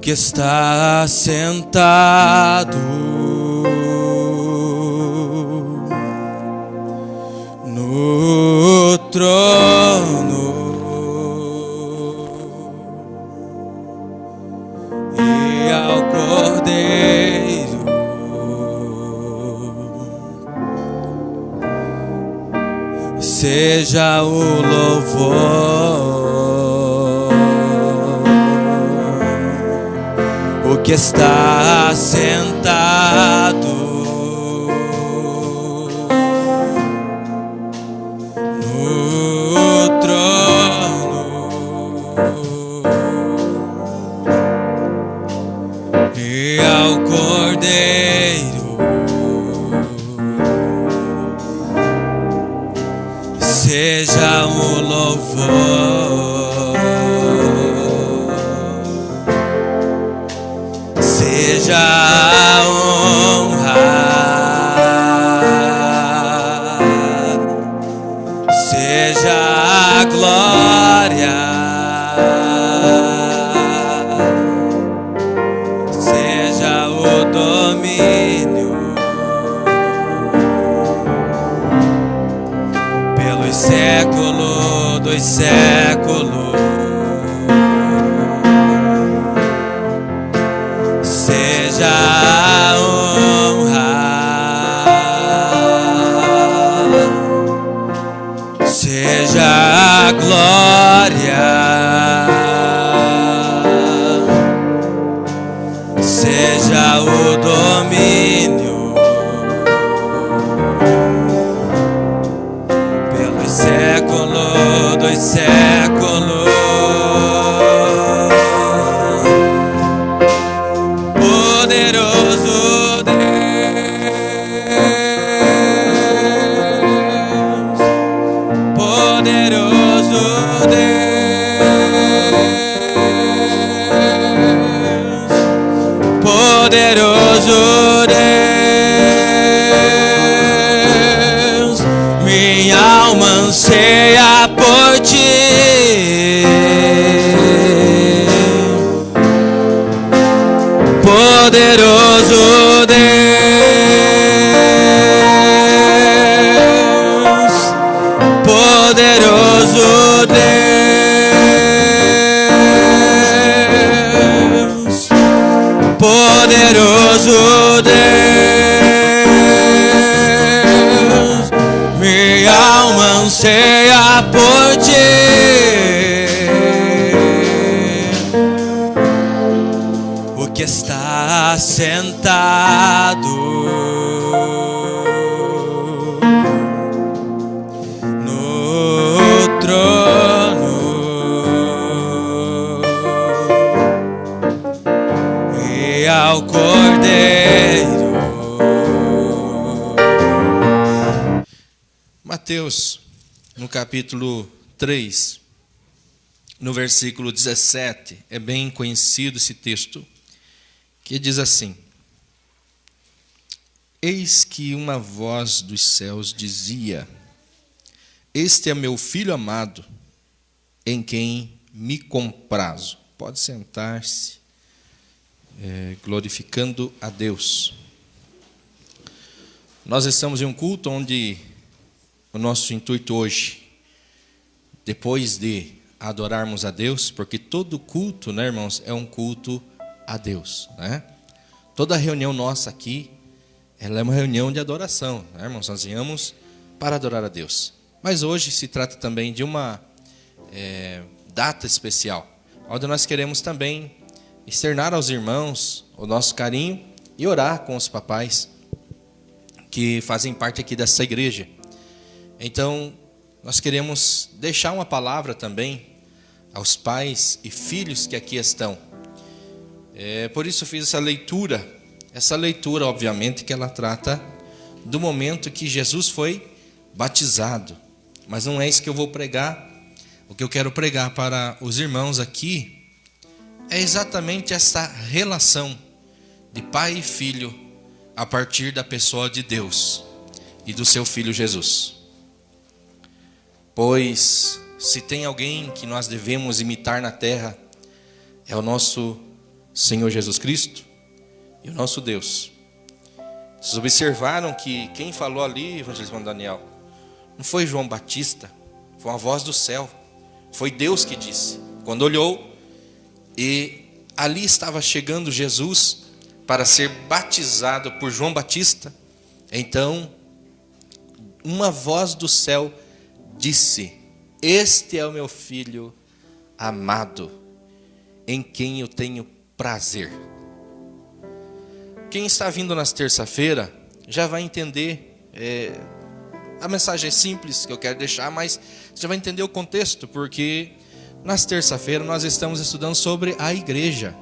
que está sentado no trono e ao Cordeiro seja o louvor. O que está sentado no trono e ao Cordeiro seja o louvor. Seja a honra, seja a glória, seja o domínio pelos séculos dos séculos. Seja a honra, seja a glória, seja o domínio pelos séculos dos séculos. Poderoso Deus, poderoso Deus, poderoso Deus, minha alma anseia por ti. Poderoso Deus, poderoso Deus, poderoso Deus, minha alma anseia por ti. Que está sentado no trono e ao Cordeiro. Mateus, no capítulo 3, no versículo 17, é bem conhecido esse texto, que diz assim: eis que uma voz dos céus dizia: este é meu filho amado, em quem me comprazo. Pode sentar-se, glorificando a Deus. Nós estamos em um culto onde o nosso intuito hoje, depois de adorarmos a Deus, porque todo culto, né, irmãos, é um culto a Deus, né? Toda reunião nossa aqui, ela é uma reunião de adoração, né, irmãos? Nós viemos para adorar a Deus. Mas hoje se trata também de uma data especial, onde nós queremos também externar aos irmãos o nosso carinho e orar com os papais que fazem parte aqui dessa igreja. Então, nós queremos deixar uma palavra também aos pais e filhos que aqui estão. Por isso eu fiz essa leitura. Essa leitura, obviamente, que ela trata do momento que Jesus foi batizado. Mas não é isso que eu vou pregar. O que eu quero pregar para os irmãos aqui é exatamente essa relação de pai e filho a partir da pessoa de Deus e do seu Filho Jesus. Pois se tem alguém que nós devemos imitar na terra, é o nosso Senhor Jesus Cristo e o nosso Deus. Vocês observaram que quem falou ali, evangelista Daniel, não foi João Batista, foi uma voz do céu. Foi Deus que disse. Quando olhou, e ali estava chegando Jesus para ser batizado por João Batista, então uma voz do céu disse: este é o meu filho amado, em quem eu tenho prazer. Quem está vindo nas terça-feira já vai entender, a mensagem é simples que eu quero deixar, mas já vai entender o contexto, porque nas terça-feiras nós estamos estudando sobre a igreja.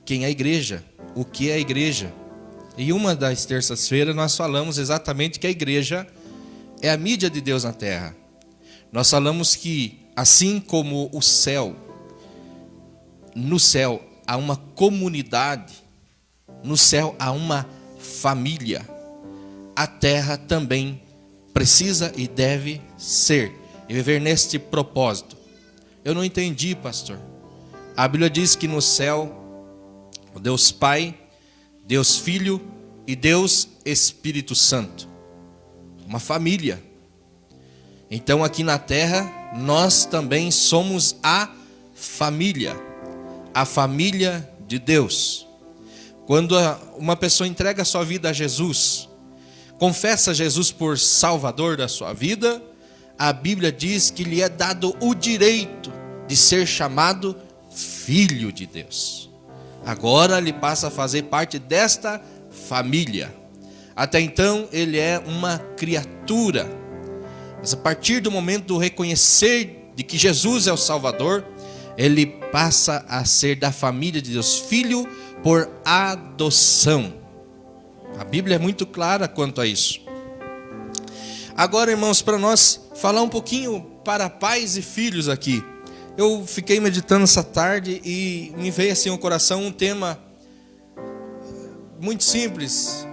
Quem é a igreja? O que é a igreja? E uma das terças-feiras nós falamos exatamente que a igreja é a mídia de Deus na terra. Nós falamos que assim como o céu, no céu há uma comunidade, no céu há uma família, a terra também precisa e deve ser e viver neste propósito. Eu não entendi, pastor. A Bíblia diz que no céu, o Deus Pai, Deus Filho e Deus Espírito Santo. Uma família. Então aqui na terra, nós também somos a família de Deus. Quando uma pessoa entrega a sua vida a Jesus, confessa Jesus por Salvador da sua vida, a Bíblia diz que lhe é dado o direito de ser chamado filho de Deus. Agora ele passa a fazer parte desta família. Até então ele é uma criatura. Mas a partir do momento do reconhecer de que Jesus é o Salvador, ele passa a ser da família de Deus, filho por adoção. A Bíblia é muito clara quanto a isso. Agora, irmãos, para nós falar um pouquinho para pais e filhos aqui. Eu fiquei meditando essa tarde e me veio assim ao coração um tema muito simples,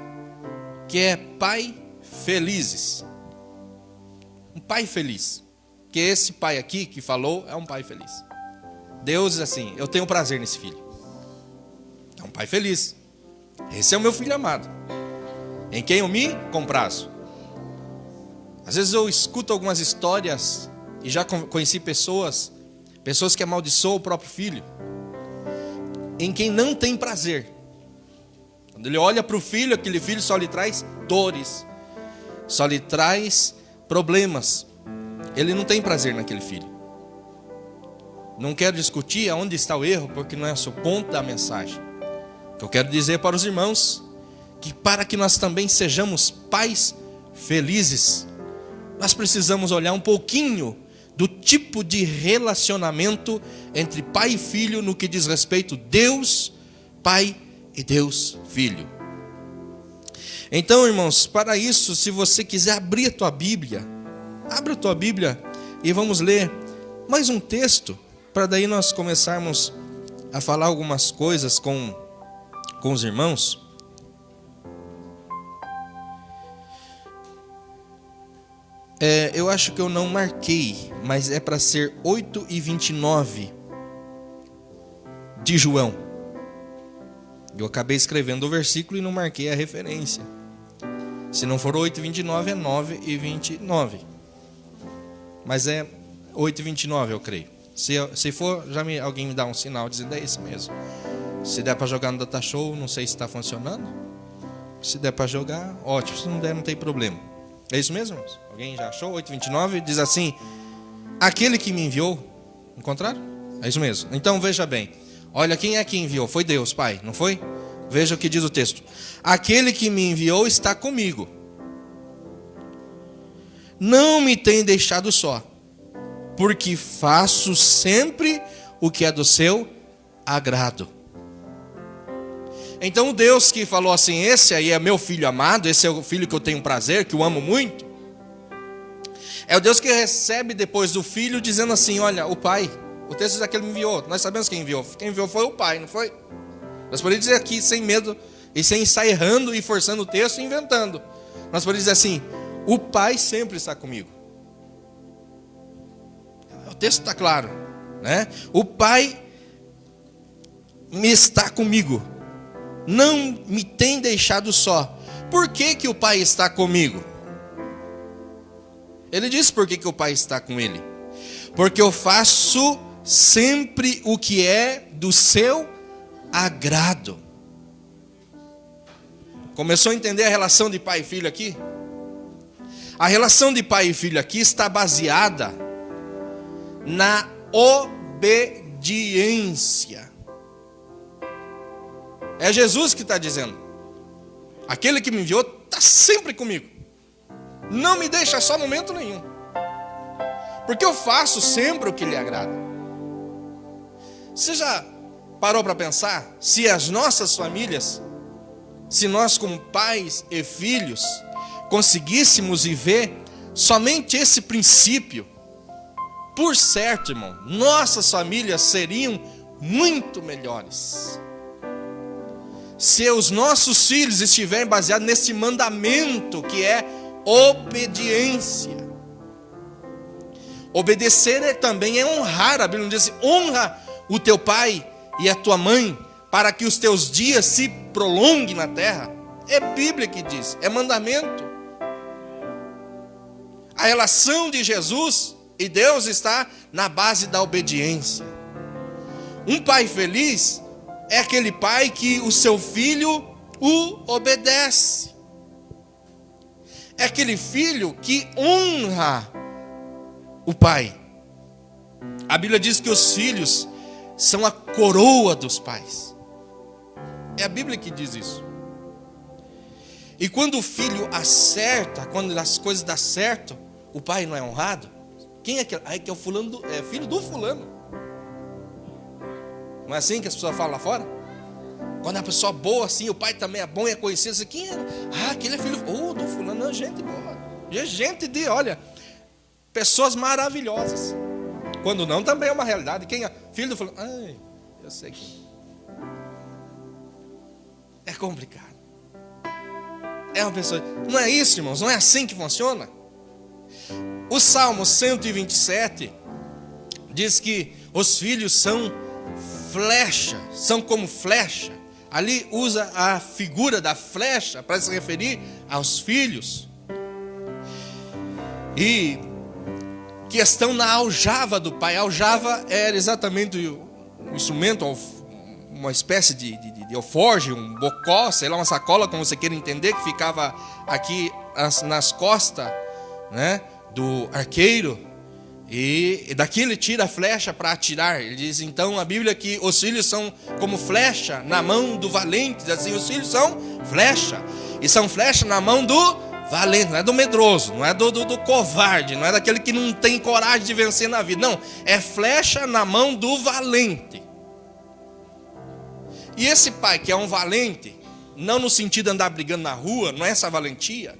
que é pai felizes. Um pai feliz. Que esse pai aqui que falou é um pai feliz. Deus diz assim: eu tenho prazer nesse filho. É um pai feliz. Esse é o meu filho amado, em quem eu me comprazo. Às vezes eu escuto algumas histórias e já conheci pessoas que amaldiçoam o próprio filho, em quem não tem prazer. Quando ele olha para o filho, aquele filho só lhe traz dores, só lhe traz problemas. Ele não tem prazer naquele filho. Não quero discutir aonde está o erro, porque não é o ponto da mensagem. O que eu quero dizer para os irmãos, que para que nós também sejamos pais felizes, nós precisamos olhar um pouquinho do tipo de relacionamento entre pai e filho no que diz respeito a Deus Pai e Deus Filho. Então, irmãos, para isso, se você quiser abrir a tua Bíblia, abre a tua Bíblia e vamos ler mais um texto, para daí nós começarmos a falar algumas coisas com os irmãos. Eu acho que eu não marquei, mas é para ser 8:29 de João. Eu acabei escrevendo o versículo e não marquei a referência. Se não for 8:29, é 9:29. Mas é 8:29, eu creio. Se for, alguém me dá um sinal dizendo é isso mesmo. Se der para jogar no Data Show, não sei se está funcionando. Se der para jogar, ótimo. Se não der, não tem problema. É isso mesmo? Alguém já achou? 8:29 diz assim: aquele que me enviou. Encontraram? É isso mesmo. Então veja bem. Olha, quem é que enviou? Foi Deus, Pai, não foi? Veja o que diz o texto: aquele que me enviou está comigo. Não me tem deixado só, porque faço sempre o que é do seu agrado. Então o Deus que falou assim: esse aí é meu filho amado, esse é o filho que eu tenho prazer, que eu amo muito, é o Deus que recebe depois do filho dizendo assim: olha, o pai, o texto diz que ele me enviou, nós sabemos quem enviou foi o pai, não foi? Nós podemos dizer aqui sem medo e sem estar errando e forçando o texto e inventando. Nós podemos dizer assim: o pai sempre está comigo. O texto está claro, né? O pai está comigo, não me tem deixado só. Por que que o Pai está comigo? Ele diz por que que o Pai está com ele. Porque eu faço sempre o que é do seu agrado. Começou a entender a relação de pai e filho aqui? A relação de pai e filho aqui está baseada na obediência. É Jesus que está dizendo. Aquele que me enviou está sempre comigo. Não me deixa só momento nenhum. Porque eu faço sempre o que lhe agrada. Você já parou para pensar se as nossas famílias, se nós como pais e filhos conseguíssemos viver somente esse princípio, por certo, irmão, nossas famílias seriam muito melhores. Se os nossos filhos estiverem baseados nesse mandamento que é obediência. Obedecer também é honrar. A Bíblia diz: honra o teu pai e a tua mãe, para que os teus dias se prolonguem na terra. É Bíblia que diz, é mandamento. A relação de Jesus e Deus está na base da obediência. Um pai feliz é aquele pai que o seu filho o obedece. É aquele filho que honra o pai. A Bíblia diz que os filhos são a coroa dos pais. É a Bíblia que diz isso. E quando o filho acerta, quando as coisas dão certo, o pai não é honrado. Quem é que é? Que é o fulano, é filho do fulano. Não é assim que as pessoas falam lá fora? Quando é uma pessoa boa assim, o pai também é bom e é conhecido. Assim, quem é? Ah, aquele é filho do fulano. Não, gente boa. Gente de, olha, pessoas maravilhosas. Quando não, também é uma realidade. Quem é? Filho do fulano. Ai, eu sei que é complicado. É uma pessoa. Não é isso, irmãos? Não é assim que funciona? O Salmo 127 diz que os filhos são flecha, são como flecha. Ali usa a figura da flecha para se referir aos filhos. E questão na aljava do pai. A aljava era exatamente um instrumento, uma espécie de alforge, um bocó, sei lá, uma sacola, como você queira entender, que ficava aqui nas costas, né, do arqueiro. E daqui ele tira a flecha para atirar. Ele diz então a Bíblia que os filhos são como flecha na mão do valente. Diz assim, os filhos são flecha. E são flecha na mão do valente. Não é do medroso, não é do covarde, não é daquele que não tem coragem de vencer na vida. Não, é flecha na mão do valente. E esse pai que é um valente, não no sentido de andar brigando na rua, não é essa valentia.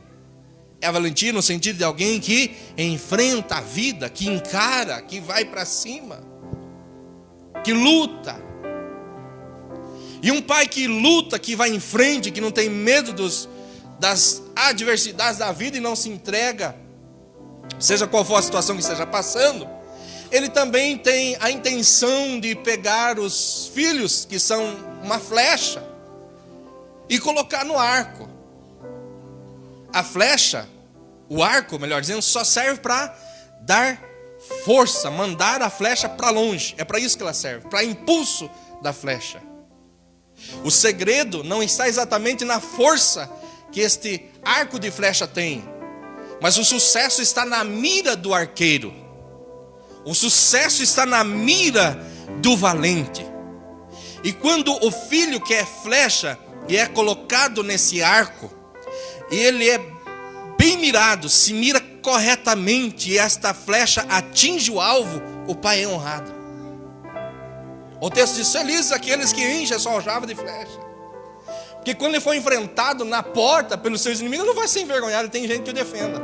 É a valentia no sentido de alguém que enfrenta a vida, que encara, que vai para cima, que luta. E um pai que luta, que vai em frente, que não tem medo das adversidades da vida e não se entrega, seja qual for a situação que esteja passando, ele também tem a intenção de pegar os filhos, que são uma flecha, e colocar no arco. A flecha, o arco, melhor dizendo, só serve para dar força, mandar a flecha para longe. É para isso que ela serve, para impulso da flecha. O segredo não está exatamente na força que este arco de flecha tem, mas o sucesso está na mira do arqueiro. O sucesso está na mira do valente. E quando o filho que é flecha e é colocado nesse arco, e ele é bem mirado, se mira corretamente, e esta flecha atinge o alvo, o pai é honrado. O texto diz: felizes aqueles que enchem a sua aljava de flecha. Porque quando ele for enfrentado na porta pelos seus inimigos, ele não vai ser envergonhado, tem gente que o defenda.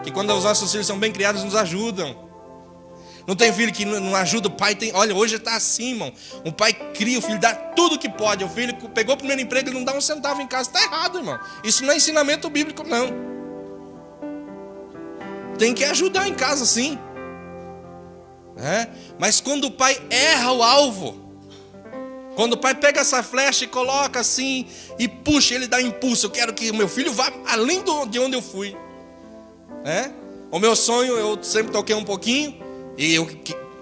Que quando os nossos filhos são bem criados, nos ajudam. Não tem filho que não ajuda o pai. Olha, hoje está assim, irmão. Um pai cria o filho, dá tudo que pode. O filho pegou o primeiro emprego, ele não dá um centavo em casa. Está errado, irmão. Isso não é ensinamento bíblico, não. Tem que ajudar em casa, sim. Mas quando o pai erra o alvo, Quando o pai pega essa flecha e coloca assim, e puxa, ele dá impulso. Eu quero que o meu filho vá além de onde eu fui. O meu sonho, eu sempre toquei um pouquinho. E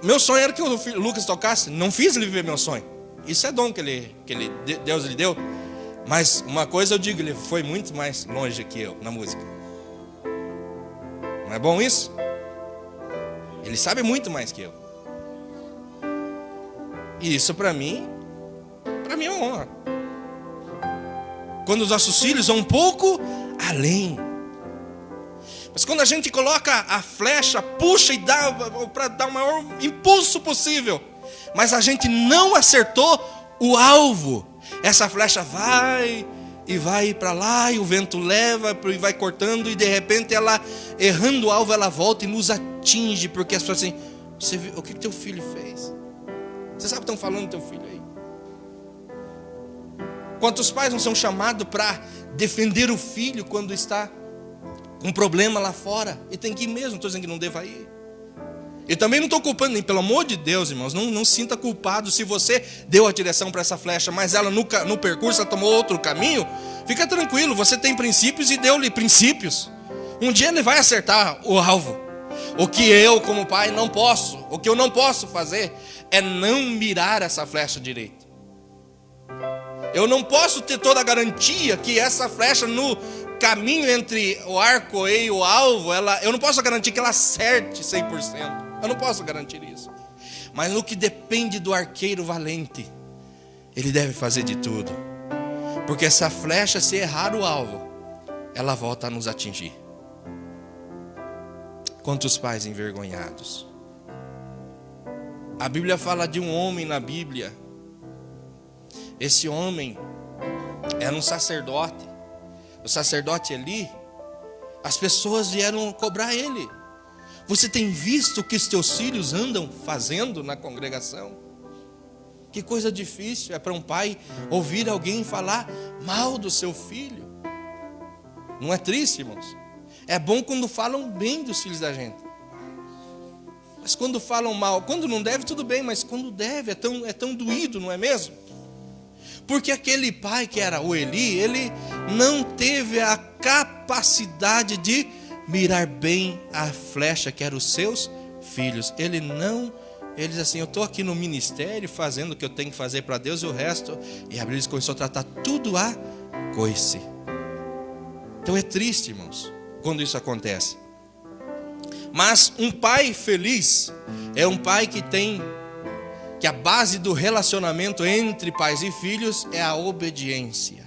meu sonho era que o Lucas tocasse. Não fiz ele viver meu sonho. Isso é dom que Deus lhe deu. Mas uma coisa eu digo, ele foi muito mais longe que eu na música. Não é bom isso? Ele sabe muito mais que eu. E isso para mim é uma honra. Quando os nossos filhos vão um pouco além. Mas quando a gente coloca a flecha, puxa e dá para dar o maior impulso possível, mas a gente não acertou o alvo, essa flecha vai e vai para lá, e o vento leva e vai cortando, e de repente ela, errando o alvo, ela volta e nos atinge, porque as pessoas assim, você viu, o que teu filho fez? Você sabe o que estão falando do teu filho aí? Quantos pais não são chamados para defender o filho quando está com um problema lá fora? E tem que ir mesmo, não estou dizendo que não deva ir. Eu também não estou culpando, nem pelo amor de Deus, irmãos, não se sinta culpado se você deu a direção para essa flecha, mas ela no percurso ela tomou outro caminho. Fica tranquilo, você tem princípios e deu-lhe princípios. Um dia ele vai acertar o alvo. O que eu, como pai, não posso, o que eu não posso fazer é não mirar essa flecha direito. Eu não posso ter toda a garantia que essa flecha no caminho entre o arco e o alvo, eu não posso garantir que ela acerte 100%. Eu não posso garantir isso. Mas no que depende do arqueiro valente, ele deve fazer de tudo. Porque essa flecha, se errar o alvo, ela volta a nos atingir. Quantos pais envergonhados. A Bíblia fala de um homem na Bíblia. Esse homem era um sacerdote. O sacerdote Eli, as pessoas vieram cobrar ele. Você tem visto o que os teus filhos andam fazendo na congregação? Que coisa difícil é para um pai ouvir alguém falar mal do seu filho. Não é triste, irmãos? É bom quando falam bem dos filhos da gente. Mas quando falam mal, quando não deve, tudo bem, mas quando deve, é tão doído, não é mesmo? Porque aquele pai que era o Eli, ele não teve a capacidade de mirar bem a flecha que eram os seus filhos. Ele diz assim, eu estou aqui no ministério fazendo o que eu tenho que fazer para Deus e o resto. E a Bíblia começou a tratar tudo a coice. Então é triste, irmãos, quando isso acontece. Mas um pai feliz é um pai que a base do relacionamento entre pais e filhos é a obediência.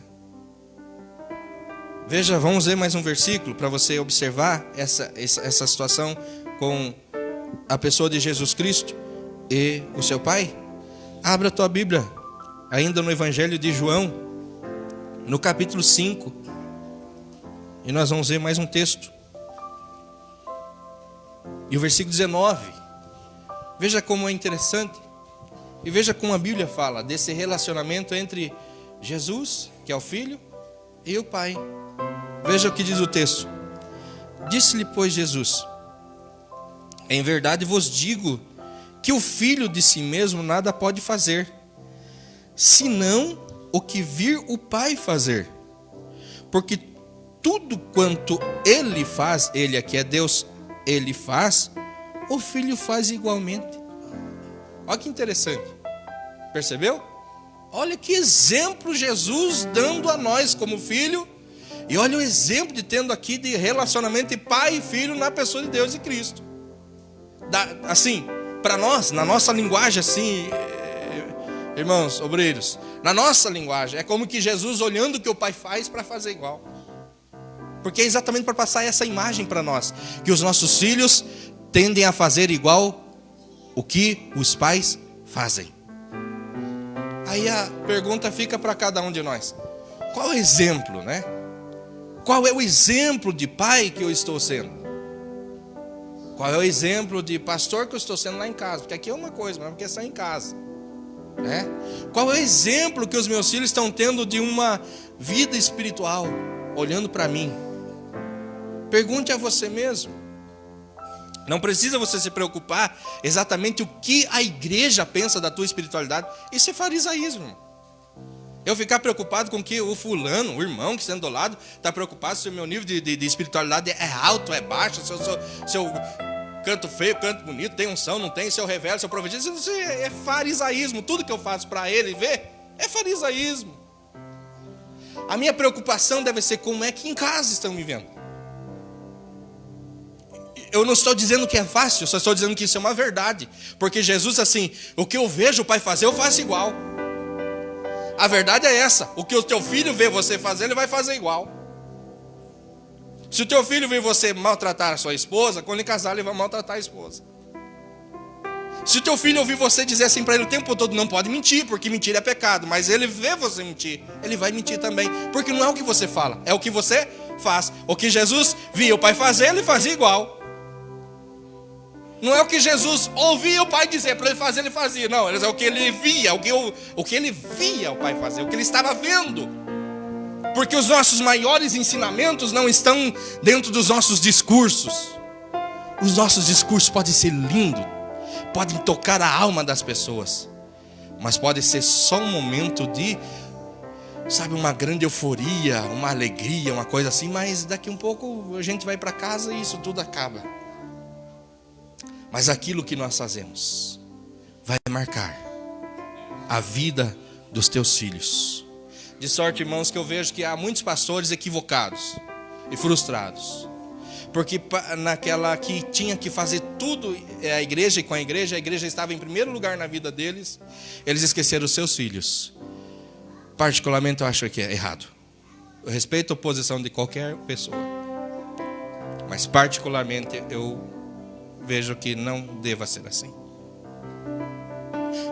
Veja, vamos ler mais um versículo para você observar essa situação com a pessoa de Jesus Cristo e o seu pai. Abra a tua Bíblia, ainda no Evangelho de João, no capítulo 5. E nós vamos ver mais um texto. E o versículo 19. Veja como é interessante. E veja como a Bíblia fala desse relacionamento entre Jesus, que é o Filho, e o Pai. Veja o que diz o texto. Disse-lhe, pois, Jesus: em verdade vos digo que o Filho de si mesmo nada pode fazer, senão o que vir o Pai fazer. Porque tudo quanto ele faz, ele aqui é Deus, ele faz, o Filho faz igualmente. Olha que interessante. Percebeu? Olha que exemplo Jesus dando a nós como filho. E olha o exemplo de tendo aqui de relacionamento de pai e filho na pessoa de Deus e Cristo. Assim, para nós, na nossa linguagem assim, irmãos, obreiros, na nossa linguagem, é como que Jesus olhando o que o pai faz para fazer igual. Porque é exatamente para passar essa imagem para nós, que os nossos filhos tendem a fazer igual o que os pais fazem. Aí a pergunta fica para cada um de nós: qual é o exemplo, né? Qual é o exemplo de pai que eu estou sendo? Qual é o exemplo de pastor que eu estou sendo lá em casa? Porque aqui é uma coisa, mas porque é só em casa, né? Qual é o exemplo que os meus filhos estão tendo de uma vida espiritual, olhando para mim? Pergunte a você mesmo. Não precisa você se preocupar exatamente o que a igreja pensa da tua espiritualidade. Isso é farisaísmo. Eu ficar preocupado com que o fulano, o irmão que está do lado, está preocupado se o meu nível de espiritualidade é alto, é baixo, se eu canto feio, canto bonito, tem unção, não tem, se eu revelo, se eu profetizo. Isso é farisaísmo. Tudo que eu faço para ele ver é farisaísmo. A minha preocupação deve ser como é que em casa estão me vendo. Eu não estou dizendo que é fácil, eu só estou dizendo que isso é uma verdade. Porque Jesus, assim, o que eu vejo o Pai fazer, eu faço igual. A verdade é essa. O que o teu filho vê você fazer, ele vai fazer igual. Se o teu filho vê você maltratar a sua esposa, quando ele casar, ele vai maltratar a esposa. Se o teu filho ouvir você dizer assim para ele o tempo todo, não pode mentir, porque mentir é pecado. Mas ele vê você mentir, ele vai mentir também. Porque não é o que você fala, é o que você faz. O que Jesus via o Pai fazer, ele fazia igual. Não é o que Jesus ouvia o Pai dizer para ele fazer, ele fazia. Não, é o que ele via, o que ele via o Pai fazer, o que ele estava vendo. Porque os nossos maiores ensinamentos não estão dentro dos nossos discursos. Os nossos discursos podem ser lindos, podem tocar a alma das pessoas, mas pode ser só um momento de, sabe, uma grande euforia, uma alegria, uma coisa assim. Mas daqui um pouco a gente vai para casa e isso tudo acaba. Mas aquilo que nós fazemos vai marcar a vida dos teus filhos. De sorte, irmãos, que eu vejo que há muitos pastores equivocados e frustrados. Porque naquela que tinha que fazer tudo a igreja, e com a igreja estava em primeiro lugar na vida deles, eles esqueceram os seus filhos. Particularmente eu acho que é errado. Eu respeito a posição de qualquer pessoa, mas particularmente eu vejo que não deva ser assim.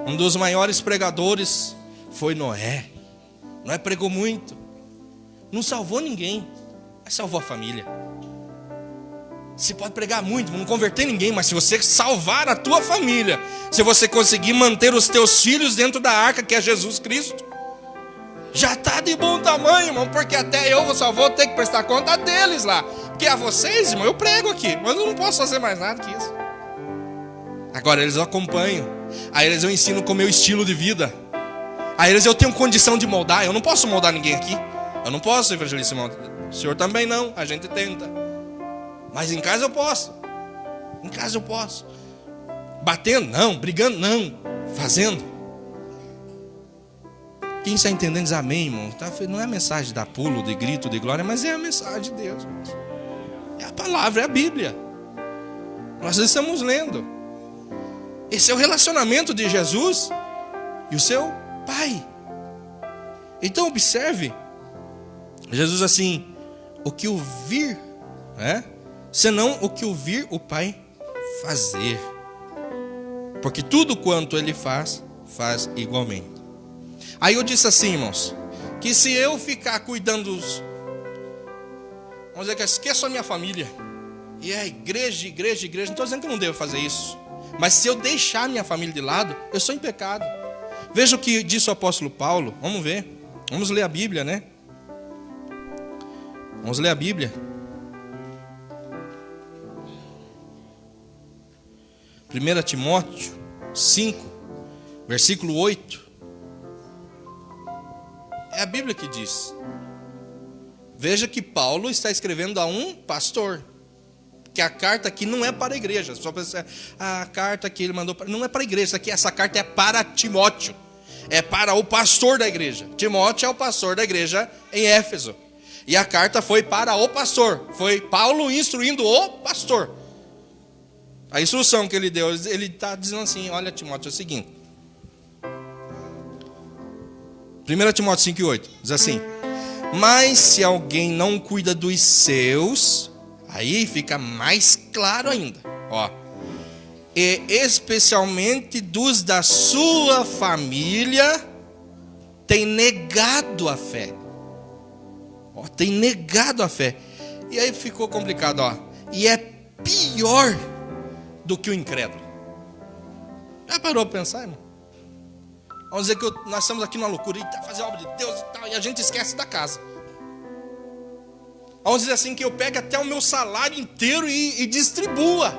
Um dos maiores pregadores foi Noé. Noé pregou muito, não salvou ninguém, mas salvou a família. Você pode pregar muito, não converter ninguém, mas se você salvar a tua família, se você conseguir manter os teus filhos dentro da arca, que é Jesus Cristo, já está de bom tamanho, irmão. Porque até eu vou ter que prestar conta deles lá. Porque a vocês, irmão, eu prego aqui, mas eu não posso fazer mais nada que isso. Agora eles eu acompanho, aí eles eu ensino com o meu estilo de vida, aí eles eu tenho condição de moldar. Eu não posso moldar ninguém aqui, eu não posso, evangelista. O senhor também não, a gente tenta. Mas em casa eu posso. Em casa eu posso. Batendo, não. Brigando, não. Fazendo. Quem está entendendo diz amém, irmão. Não é a mensagem de dar pulo, de grito, de glória, mas é a mensagem de Deus. É a palavra, é a Bíblia. Nós estamos lendo. Esse é o relacionamento de Jesus e o seu Pai. Então observe. Jesus assim, o que ouvir, né? Senão o que ouvir o Pai fazer. Porque tudo quanto ele faz, faz igualmente. Aí eu disse assim, irmãos, que se eu ficar cuidando dos... Vamos dizer que esqueço a minha família. E é igreja, igreja, igreja. Não estou dizendo que eu não devo fazer isso. Mas se eu deixar a minha família de lado, eu sou em pecado. Veja o que disse o apóstolo Paulo. Vamos ver. Vamos ler a Bíblia, né? Vamos ler a Bíblia. 1 Timóteo 5, versículo 8. É a Bíblia que diz. Veja que Paulo está escrevendo a um pastor. Que a carta aqui não é para a igreja. Só para a carta que ele mandou não é para a igreja. Essa carta é para Timóteo. É para o pastor da igreja. Timóteo é o pastor da igreja em Éfeso. E a carta foi para o pastor. Foi Paulo instruindo o pastor. A instrução que ele deu, ele está dizendo assim, olha Timóteo, é o seguinte. 1 Timóteo 5,8 diz assim: mas se alguém não cuida dos seus, aí fica mais claro ainda, ó, e especialmente dos da sua família, tem negado a fé. Ó, tem negado a fé. E aí ficou complicado, ó. E é pior do que o incrédulo. Já parou para pensar, irmão? Vamos dizer que nós estamos aqui numa loucura, e fazer a obra de Deus e tal, e a gente esquece da casa. Vamos dizer assim, que eu pego até o meu salário inteiro e distribua.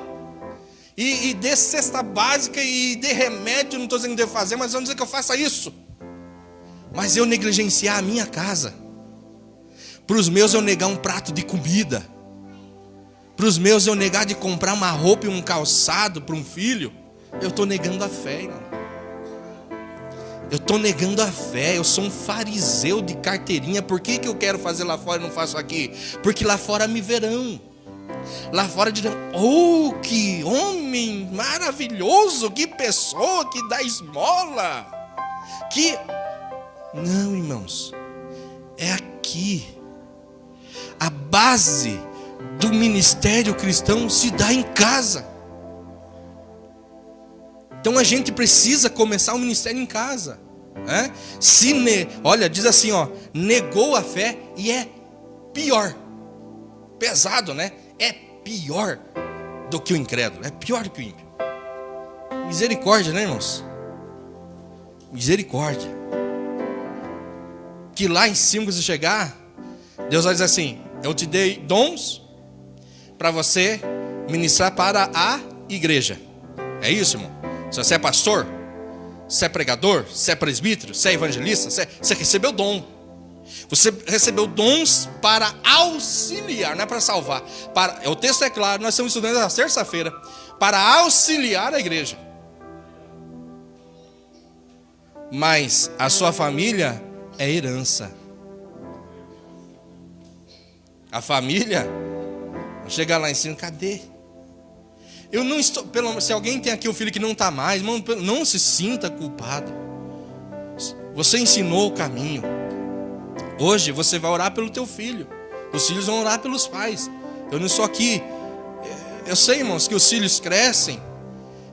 e dê cesta básica e dê remédio. Não estou dizendo que devo fazer, mas vamos dizer que eu faça isso. Mas eu negligenciar a minha casa. Para os meus eu negar um prato de comida. Para os meus eu negar de comprar uma roupa e um calçado para um filho. Eu estou negando a fé, irmão. Eu estou negando a fé. Eu sou um fariseu de carteirinha. Por que eu quero fazer lá fora e não faço aqui? Porque lá fora me verão. Lá fora dirão: oh, que homem maravilhoso, que pessoa que dá esmola. Não, irmãos, é aqui. A base do ministério cristão se dá em casa. Então a gente precisa começar o ministério em casa, né? Olha, diz assim, ó, negou a fé e é pior. Pesado, né? É pior do que o incrédulo. É pior do que o ímpio. Misericórdia, né, irmãos? Misericórdia. Que lá em cima, quando você chegar, Deus vai dizer assim: eu te dei dons para você ministrar para a igreja. É isso, irmão? Se você é pastor, se é pregador, se é presbítero, se é evangelista, você recebeu dom. Você recebeu dons para auxiliar, não é para salvar. O texto é claro, nós estamos estudando na terça-feira. Para auxiliar a igreja. Mas a sua família é herança. A família, chegar lá em cima, cadê? Eu não estou, se alguém tem aqui um filho que não está mais, não se sinta culpado. Você ensinou o caminho. Hoje você vai orar pelo teu filho. Os filhos vão orar pelos pais. Eu não estou aqui. Eu sei, irmãos, que os filhos crescem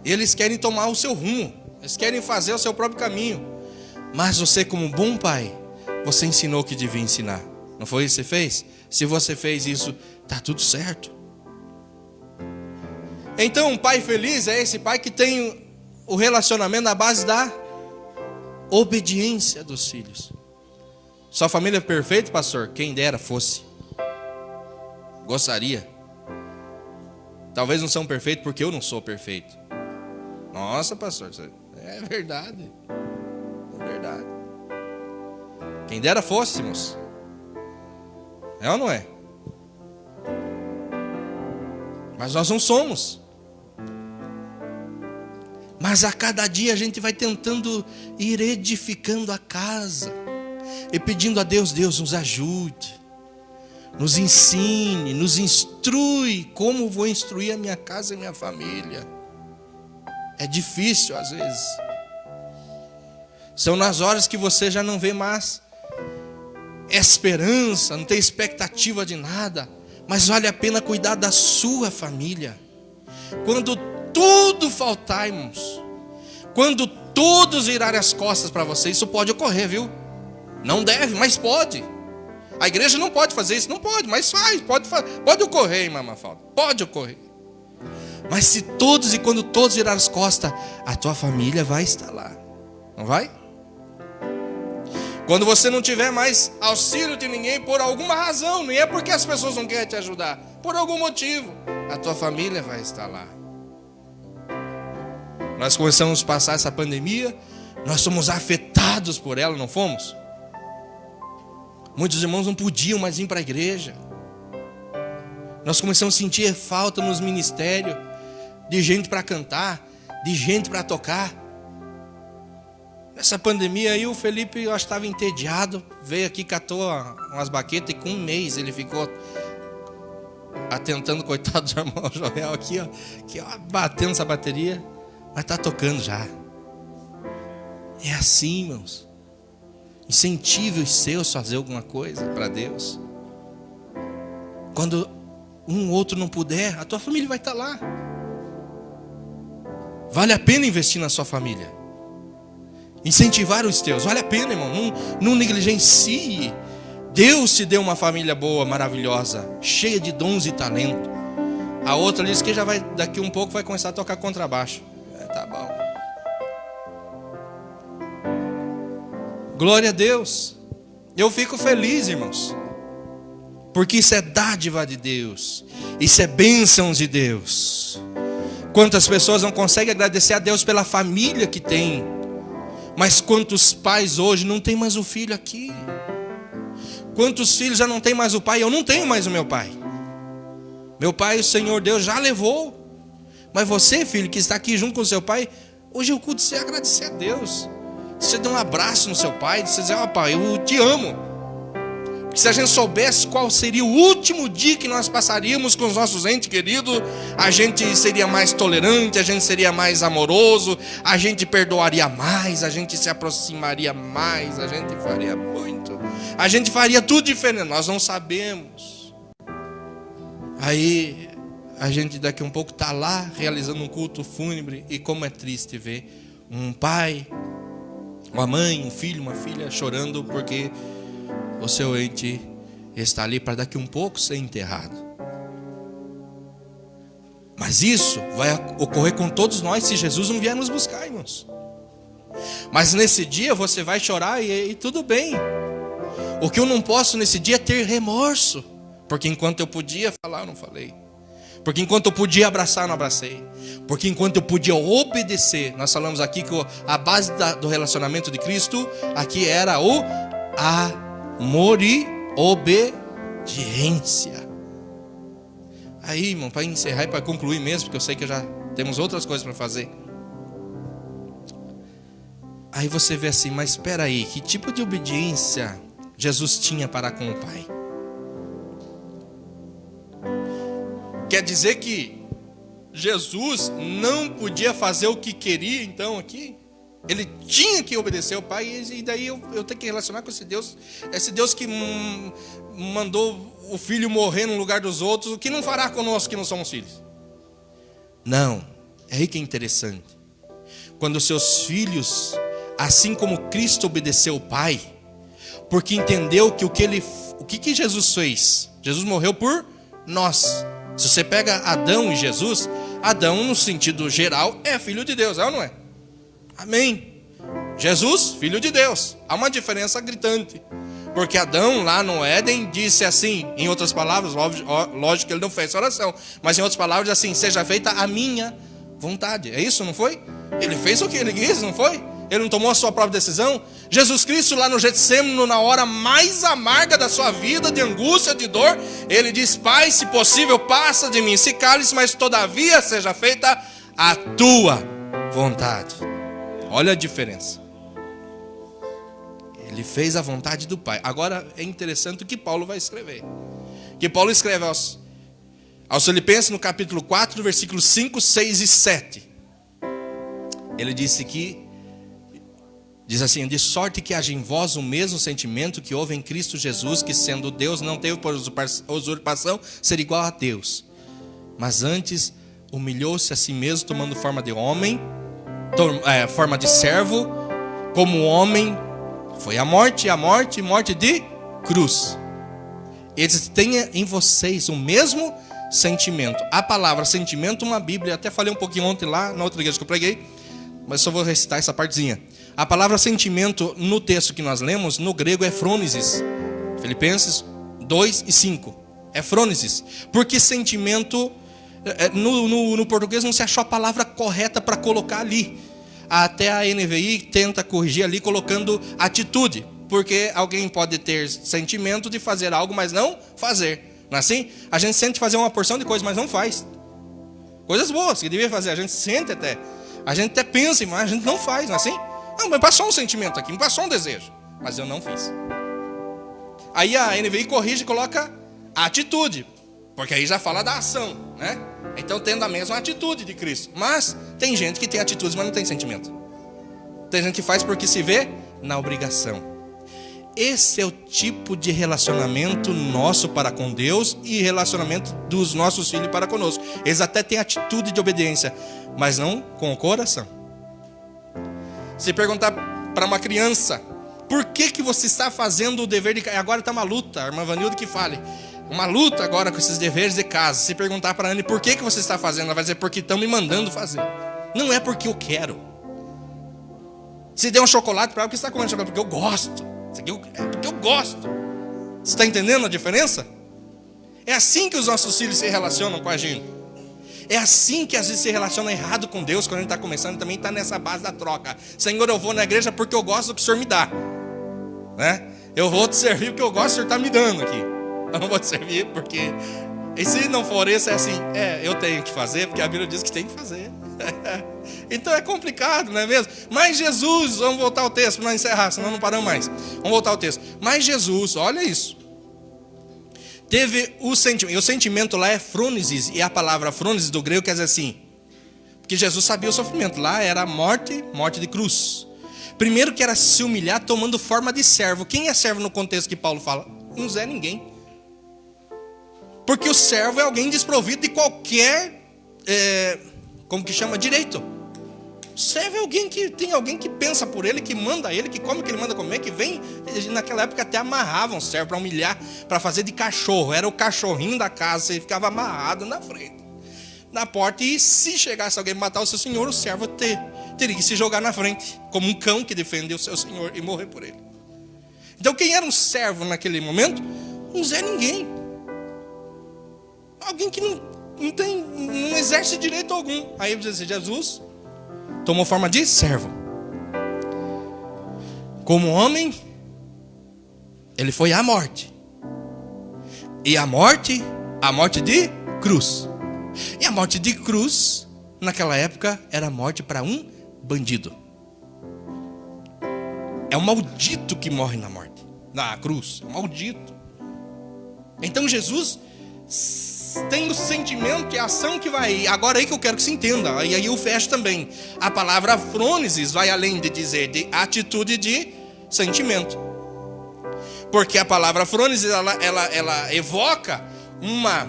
e eles querem tomar o seu rumo. Eles querem fazer o seu próprio caminho. Mas você, como bom pai, você ensinou o que devia ensinar. Não foi isso que você fez? Se você fez isso, está tudo certo. Então, um pai feliz é esse pai que tem o relacionamento na base da obediência dos filhos. Sua família é perfeita, pastor? Quem dera fosse. Gostaria. Talvez não são perfeitos porque eu não sou perfeito. Nossa, pastor, é verdade. É verdade. Quem dera fôssemos. É ou não é? Mas nós não somos. Mas a cada dia a gente vai tentando ir edificando a casa e pedindo a Deus: Deus nos ajude, nos ensine, nos instrui. Como vou instruir a minha casa e a minha família? É difícil às vezes. São nas horas que você já não vê mais esperança, não tem expectativa de nada, mas vale a pena cuidar da sua família. Quando tudo faltar, irmãos, quando todos virarem as costas para você, isso pode ocorrer, viu? Não deve, mas pode. A igreja não pode fazer isso, não pode, mas faz, pode ocorrer, irmã Mafalda, pode ocorrer. Mas se todos e quando todos virarem as costas, a tua família vai estar lá, não vai? Quando você não tiver mais auxílio de ninguém por alguma razão, não é porque as pessoas não querem te ajudar, por algum motivo, a tua família vai estar lá. Nós começamos a passar essa pandemia, nós somos afetados por ela, não fomos? Muitos irmãos não podiam mais vir para a igreja. Nós começamos a sentir falta nos ministérios de gente para cantar, de gente para tocar. Nessa pandemia aí o Felipe, eu acho que estava entediado, veio aqui, catou umas baquetas e com um mês ele ficou atentando, coitado do irmão Joel aqui, ó, batendo essa bateria, mas está tocando já. É assim, irmãos. Incentive os seus a fazer alguma coisa para Deus. Quando um ou outro não puder, a tua família vai estar lá. Vale a pena investir na sua família. Incentivar os teus, vale a pena, irmão. Não negligencie. Deus te deu uma família boa, maravilhosa, cheia de dons e talento. A outra diz que já vai, daqui um pouco vai começar a tocar contrabaixo. Tá bom. Glória a Deus. Eu fico feliz, irmãos, porque isso é dádiva de Deus, isso é bênção de Deus. Quantas pessoas não conseguem agradecer a Deus pela família que tem, mas quantos pais hoje não tem mais o filho aqui? Quantos filhos já não tem mais o pai? Eu não tenho mais o meu pai. Meu pai, o Senhor Deus já levou. Mas você, filho, que está aqui junto com o seu pai, hoje é o culto de você agradecer a Deus. Você dá um abraço no seu pai, você dizer, pai, eu te amo. Porque se a gente soubesse qual seria o último dia que nós passaríamos com os nossos entes queridos, a gente seria mais tolerante, a gente seria mais amoroso, a gente perdoaria mais, a gente se aproximaria mais, a gente faria muito. A gente faria tudo diferente, nós não sabemos. Aí a gente daqui a um pouco está lá realizando um culto fúnebre, e como é triste ver um pai, uma mãe, um filho, uma filha chorando porque o seu ente está ali para daqui a um pouco ser enterrado. Mas isso vai ocorrer com todos nós se Jesus não vier nos buscar, irmãos. Mas nesse dia você vai chorar e tudo bem. O que eu não posso nesse dia é ter remorso, porque enquanto eu podia falar, eu não falei. Porque enquanto eu podia abraçar, eu não abracei. Porque enquanto eu podia obedecer, nós falamos aqui que a base do relacionamento de Cristo aqui era o amor e obediência. Aí, irmão, para encerrar e para concluir mesmo, porque eu sei que já temos outras coisas para fazer. Aí você vê assim, mas espera aí, que tipo de obediência Jesus tinha para com o Pai? Quer dizer que Jesus não podia fazer o que queria, então, aqui? Ele tinha que obedecer ao Pai, e daí eu tenho que relacionar com esse Deus que mandou o Filho morrer no lugar dos outros, o que não fará conosco que não somos filhos? Não, é aí que é interessante. Quando os seus filhos, assim como Cristo obedeceu o Pai, porque entendeu que o que Jesus fez? Jesus morreu por nós. Se você pega Adão e Jesus, Adão, no sentido geral, é filho de Deus, é ou não é? Amém. Jesus, filho de Deus. Há uma diferença gritante. Porque Adão, lá no Éden, disse assim, em outras palavras, lógico que ele não fez essa oração, mas em outras palavras, assim, seja feita a minha vontade. É isso, não foi? Ele fez o que ele quis, não foi? Ele não tomou a sua própria decisão? Jesus Cristo, lá no Getsêmani, na hora mais amarga da sua vida, de angústia, de dor, ele diz, Pai, se possível, passa de mim esse cálice, mas todavia seja feita a tua vontade. Olha a diferença. Ele fez a vontade do Pai. Agora é interessante o que Paulo vai escrever. Que Paulo escreve aos Filipenses, no capítulo 4, versículos 5, 6 e 7. Ele disse que, diz assim, de sorte que haja em vós o mesmo sentimento que houve em Cristo Jesus, que sendo Deus não teve por usurpação ser igual a Deus, mas antes humilhou-se a si mesmo, tomando forma de homem, forma de servo, como homem, foi a morte de cruz. Eles têm em vocês o mesmo sentimento. A palavra sentimento, uma Bíblia, até falei um pouquinho ontem lá, na outra igreja que eu preguei, mas só vou recitar essa partezinha. A palavra sentimento, no texto que nós lemos, no grego é frônesis. Filipenses 2 e 5. É frônesis. Porque sentimento, no português não se achou a palavra correta para colocar ali. Até a NVI tenta corrigir ali colocando atitude. Porque alguém pode ter sentimento de fazer algo, mas não fazer. Não é assim? A gente sente fazer uma porção de coisas, mas não faz. Coisas boas que devia fazer, a gente sente até. A gente até pensa, mas a gente não faz, não é assim? Não, mas passou um sentimento aqui, me passou um desejo, mas eu não fiz. Aí a NVI corrige e coloca a atitude, porque aí já fala da ação, né? Então tendo a mesma atitude de Cristo. Mas tem gente que tem atitudes, mas não tem sentimento. Tem gente que faz porque se vê na obrigação. Esse é o tipo de relacionamento nosso para com Deus e relacionamento dos nossos filhos para conosco. Eles até têm atitude de obediência, mas não com o coração. Se perguntar para uma criança, por que você está fazendo o dever de casa? Agora está uma luta, a irmã Vanilda que fale. Uma luta agora com esses deveres de casa. Se perguntar para a Anne, por que você está fazendo? Ela vai dizer, porque estão me mandando fazer. Não é porque eu quero. Se der um chocolate para ela, porque você está comendo chocolate? Porque eu gosto. Isso aqui é porque eu gosto. Você está entendendo a diferença? É assim que os nossos filhos se relacionam com a gente. É assim que às vezes se relaciona errado com Deus quando a gente está começando, também está nessa base da troca. Senhor, eu vou na igreja porque eu gosto do que o Senhor me dá, né? Eu vou te servir porque eu gosto do que o Senhor está me dando aqui. Eu não vou te servir porque... E se não for esse, é assim, eu tenho que fazer, porque a Bíblia diz que tem que fazer. Então é complicado, não é mesmo? Mas Jesus, vamos voltar ao texto para não encerrar, senão não paramos mais. Vamos voltar ao texto. Mas Jesus, olha isso. Teve o sentimento, e o sentimento lá é frônesis, e a palavra frônesis do grego quer dizer assim, porque Jesus sabia o sofrimento, lá era morte de cruz. Primeiro que era se humilhar tomando forma de servo. Quem é servo no contexto que Paulo fala? Não é ninguém. Porque o servo é alguém desprovido de qualquer, como que chama? Direito. O servo é alguém que tem alguém que pensa por ele, que manda ele, que come o que ele manda comer, que vem. Naquela época até amarravam o servo para humilhar, para fazer de cachorro. Era o cachorrinho da casa, ele ficava amarrado na frente, na porta. E se chegasse alguém matar o seu senhor, o servo teria que se jogar na frente, como um cão que defende o seu senhor e morrer por ele. Então quem era um servo naquele momento? Não é ninguém. Alguém que não exerce direito algum. Aí Jesus tomou forma de servo. Como homem, ele foi à morte. E a morte de cruz. E a morte de cruz, naquela época, era morte para um bandido. É um maldito que morre na cruz. É um maldito. Então Jesus tem o sentimento e a ação que vai... Agora aí que eu quero que se entenda. E aí eu fecho também. A palavra frônesis vai além de dizer de atitude, de sentimento. Porque a palavra frônesis, ela evoca uma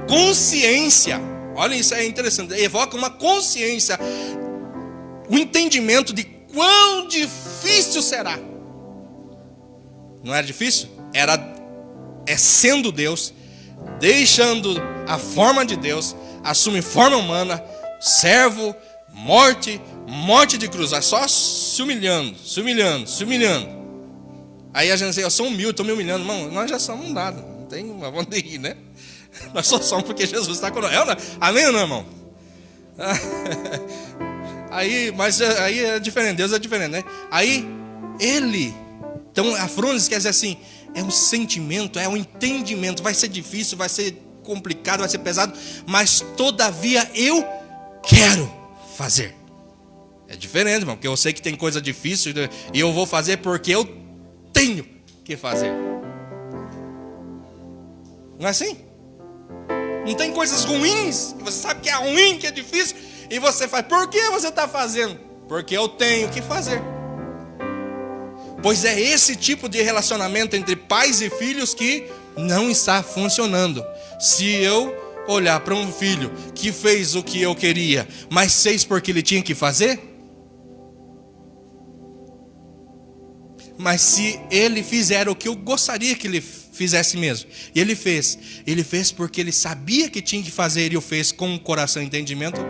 consciência. Olha, isso é interessante. Evoca uma consciência. O entendimento de quão difícil será. Não era difícil? É sendo Deus, deixando a forma de Deus, assume forma humana, servo, morte de cruz, vai só se humilhando. Aí a gente diz, eu sou humilde, estou me humilhando. Irmão, nós já somos nada, não tem uma vontade de ir, né? Nós só somos porque Jesus está conosco. Amém ou não, irmão? Mas aí é diferente, Deus é diferente, né? Aí ele, então a frônesis quer dizer assim, é um sentimento, é um entendimento. Vai ser difícil, vai ser complicado, vai ser pesado, mas todavia eu quero fazer. É diferente, irmão, porque eu sei que tem coisa difícil e eu vou fazer porque eu tenho que fazer. Não é assim? Não tem coisas ruins, que você sabe que é ruim, que é difícil, e você faz. Por que você está fazendo? Porque eu tenho que fazer. Pois é esse tipo de relacionamento entre pais e filhos que não está funcionando. Se eu olhar para um filho que fez o que eu queria, mas fez porque ele tinha que fazer, mas se ele fizer o que eu gostaria que ele fizesse mesmo, e ele fez porque ele sabia que tinha que fazer e o fez com o coração e entendimento,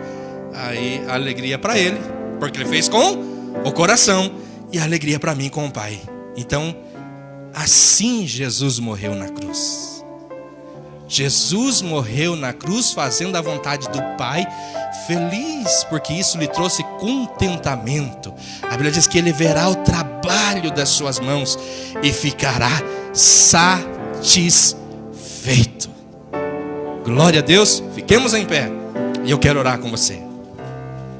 aí a alegria para ele, porque ele fez com o coração. E a alegria para mim com o Pai. Então, assim Jesus morreu na cruz. Jesus morreu na cruz fazendo a vontade do Pai, feliz, porque isso lhe trouxe contentamento. A Bíblia diz que ele verá o trabalho das suas mãos e ficará satisfeito. Glória a Deus, fiquemos em pé. E eu quero orar com você.